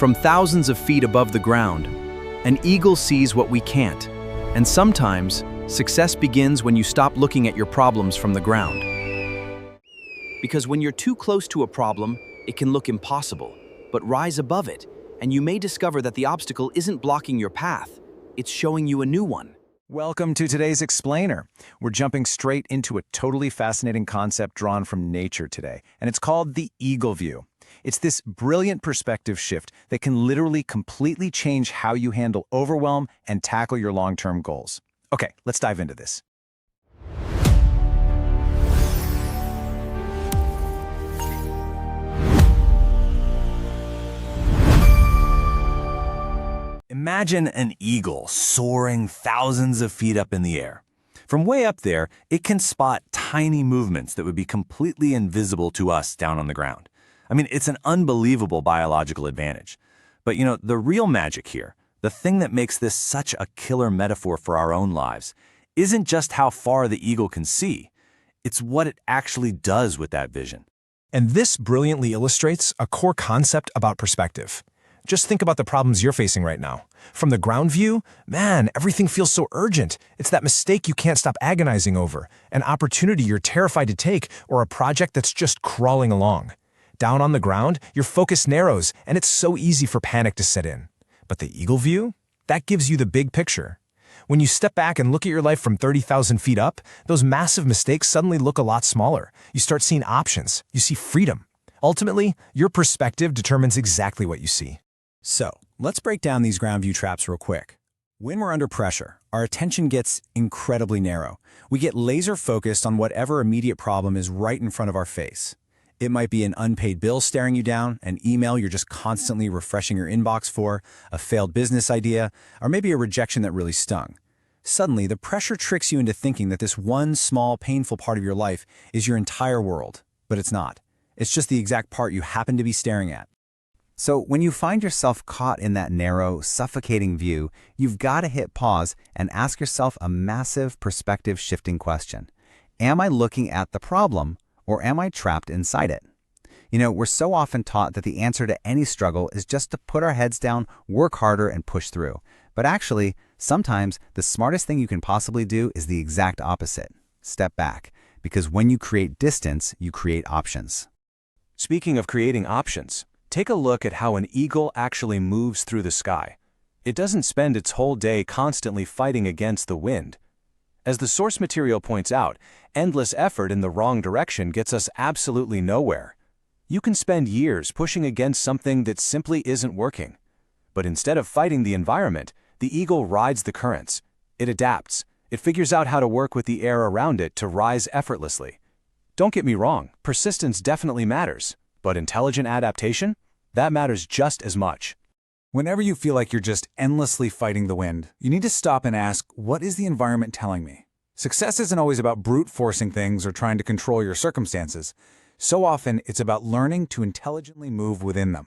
From thousands of feet above the ground, an eagle sees what we can't. And sometimes, success begins when you stop looking at your problems from the ground. Because when you're too close to a problem, it can look impossible. But rise above it, and you may discover that the obstacle isn't blocking your path. It's showing you a new one. Welcome to today's Explainer. We're jumping straight into a totally fascinating concept drawn from nature today, and it's called the eagle view. It's this brilliant perspective shift that can literally completely change how you handle overwhelm and tackle your long-term goals. Okay, let's dive into this. Imagine an eagle soaring thousands of feet up in the air. From way up there, it can spot tiny movements that would be completely invisible to us down on the ground. I mean, it's an unbelievable biological advantage. But the real magic here, the thing that makes this such a killer metaphor for our own lives, isn't just how far the eagle can see. It's what it actually does with that vision. And this brilliantly illustrates a core concept about perspective. Just think about the problems you're facing right now. From the ground view, man, everything feels so urgent. It's that mistake you can't stop agonizing over, an opportunity you're terrified to take, or a project that's just crawling along. Down on the ground, your focus narrows, and it's so easy for panic to set in. But the eagle view? That gives you the big picture. When you step back and look at your life from 30,000 feet up, those massive mistakes suddenly look a lot smaller. You start seeing options. You see freedom. Ultimately, your perspective determines exactly what you see. So, let's break down these ground view traps real quick. When we're under pressure, our attention gets incredibly narrow. We get laser focused on whatever immediate problem is right in front of our face. It might be an unpaid bill staring you down, an email you're just constantly refreshing your inbox for, a failed business idea, or maybe a rejection that really stung. Suddenly, the pressure tricks you into thinking that this one small, painful part of your life is your entire world, but it's not. It's just the exact part you happen to be staring at. So when you find yourself caught in that narrow, suffocating view, you've got to hit pause and ask yourself a massive perspective-shifting question. Am I looking at the problem, or am I trapped inside it? We're so often taught that the answer to any struggle is just to put our heads down, work harder, and push through. But actually, sometimes the smartest thing you can possibly do is the exact opposite. Step back, because when you create distance, you create options. Speaking of creating options, take a look at how an eagle actually moves through the sky. It doesn't spend its whole day constantly fighting against the wind. As the source material points out, endless effort in the wrong direction gets us absolutely nowhere. You can spend years pushing against something that simply isn't working. But instead of fighting the environment, the eagle rides the currents. It adapts. It figures out how to work with the air around it to rise effortlessly. Don't get me wrong, persistence definitely matters. But intelligent adaptation? That matters just as much. Whenever you feel like you're just endlessly fighting the wind, you need to stop and ask, what is the environment telling me? Success isn't always about brute forcing things or trying to control your circumstances. So often, it's about learning to intelligently move within them.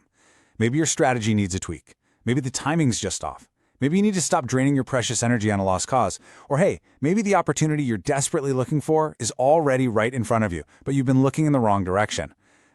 Maybe your strategy needs a tweak. Maybe the timing's just off. Maybe you need to stop draining your precious energy on a lost cause. Or hey, maybe the opportunity you're desperately looking for is already right in front of you, but you've been looking in the wrong direction.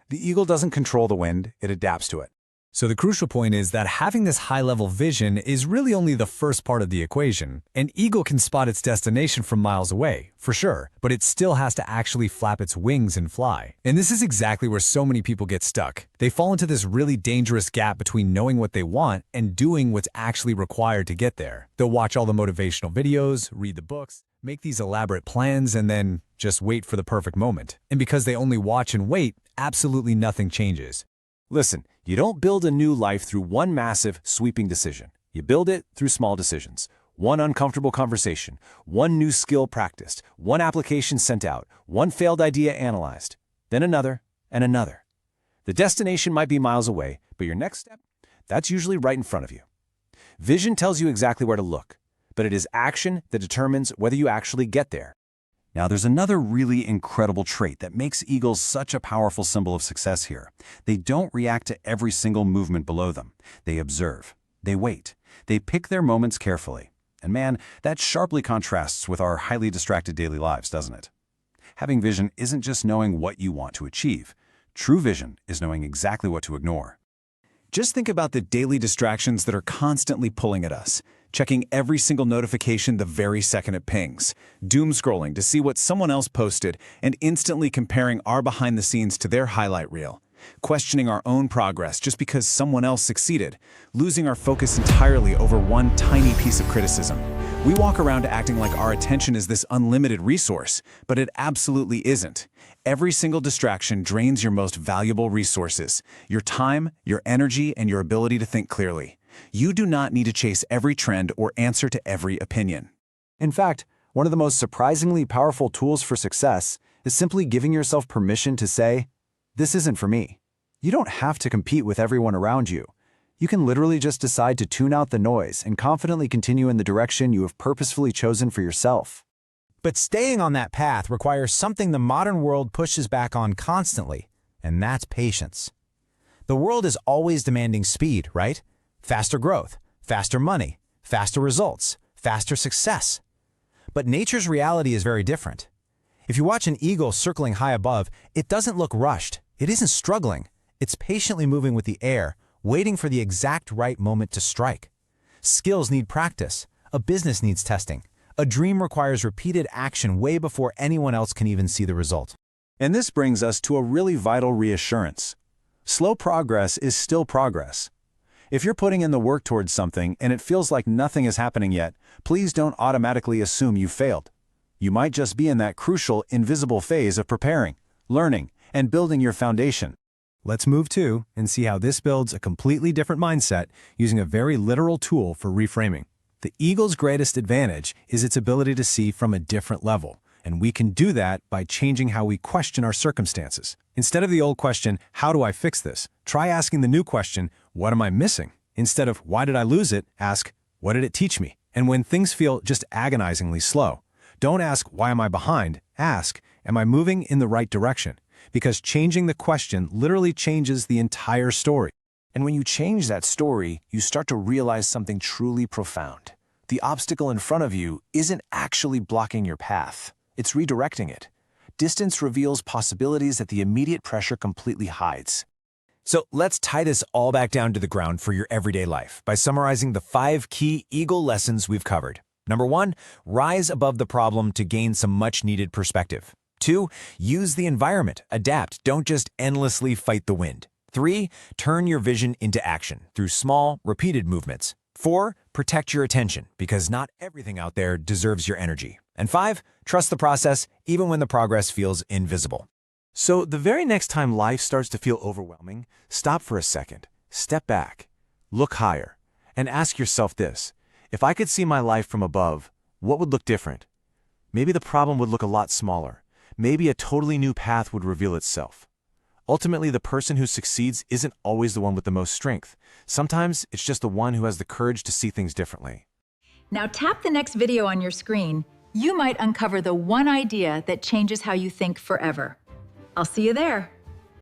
The eagle doesn't control the wind, it adapts to it. So the crucial point is that having this high-level vision is really only the first part of the equation. An eagle can spot its destination from miles away, for sure, but it still has to actually flap its wings and fly. And this is exactly where so many people get stuck. They fall into this really dangerous gap between knowing what they want and doing what's actually required to get there. They'll watch all the motivational videos, read the books, make these elaborate plans, and then just wait for the perfect moment. And because they only watch and wait, absolutely nothing changes. Listen, you don't build a new life through one massive, sweeping decision. You build it through small decisions. One uncomfortable conversation, one new skill practiced, one application sent out, one failed idea analyzed, then another and another. The destination might be miles away, but your next step, that's usually right in front of you. Vision tells you exactly where to look, but it is action that determines whether you actually get there. Now, there's another really incredible trait that makes eagles such a powerful symbol of success here. They don't react to every single movement below them. They observe. They wait. They pick their moments carefully. And man, that sharply contrasts with our highly distracted daily lives, doesn't it? Having vision isn't just knowing what you want to achieve. True vision is knowing exactly what to ignore. Just think about the daily distractions that are constantly pulling at us, checking every single notification the very second it pings, doom scrolling to see what someone else posted, and instantly comparing our behind the scenes to their highlight reel, questioning our own progress just because someone else succeeded, losing our focus entirely over one tiny piece of criticism. We walk around acting like our attention is this unlimited resource, but it absolutely isn't. Every single distraction drains your most valuable resources, your time, your energy, and your ability to think clearly. You do not need to chase every trend or answer to every opinion. In fact, one of the most surprisingly powerful tools for success is simply giving yourself permission to say, "This isn't for me." You don't have to compete with everyone around you. You can literally just decide to tune out the noise and confidently continue in the direction you have purposefully chosen for yourself. But staying on that path requires something the modern world pushes back on constantly, and that's patience. The world is always demanding speed, right? Faster growth, faster money, faster results, faster success. But nature's reality is very different. If you watch an eagle circling high above, it doesn't look rushed. It isn't struggling. It's patiently moving with the air, waiting for the exact right moment to strike. Skills need practice. A business needs testing. A dream requires repeated action way before anyone else can even see the result. And this brings us to a really vital reassurance. Slow progress is still progress. If you're putting in the work towards something and it feels like nothing is happening yet, please don't automatically assume you failed. You might just be in that crucial, invisible phase of preparing, learning, and building your foundation. Let's move to and see how this builds a completely different mindset using a very literal tool for reframing. The eagle's greatest advantage is its ability to see from a different level, and we can do that by changing how we question our circumstances. Instead of the old question, how do I fix this? Try asking the new question, what am I missing? Instead of why did I lose it, ask, what did it teach me? And when things feel just agonizingly slow, don't ask, why am I behind? Ask, am I moving in the right direction? Because changing the question literally changes the entire story. And when you change that story, you start to realize something truly profound. The obstacle in front of you isn't actually blocking your path. It's redirecting it. Distance reveals possibilities that the immediate pressure completely hides. So let's tie this all back down to the ground for your everyday life by summarizing the 5 key eagle lessons we've covered. Number 1, rise above the problem to gain some much-needed perspective. 2, use the environment, adapt, don't just endlessly fight the wind. 3, turn your vision into action through small, repeated movements. 4, protect your attention because not everything out there deserves your energy. And 5, trust the process even when the progress feels invisible. So the very next time life starts to feel overwhelming, stop for a second, step back, look higher, and ask yourself this: if I could see my life from above, what would look different? Maybe the problem would look a lot smaller. Maybe a totally new path would reveal itself. Ultimately, the person who succeeds isn't always the one with the most strength. Sometimes it's just the one who has the courage to see things differently. Now tap the next video on your screen. You might uncover the one idea that changes how you think forever. I'll see you there.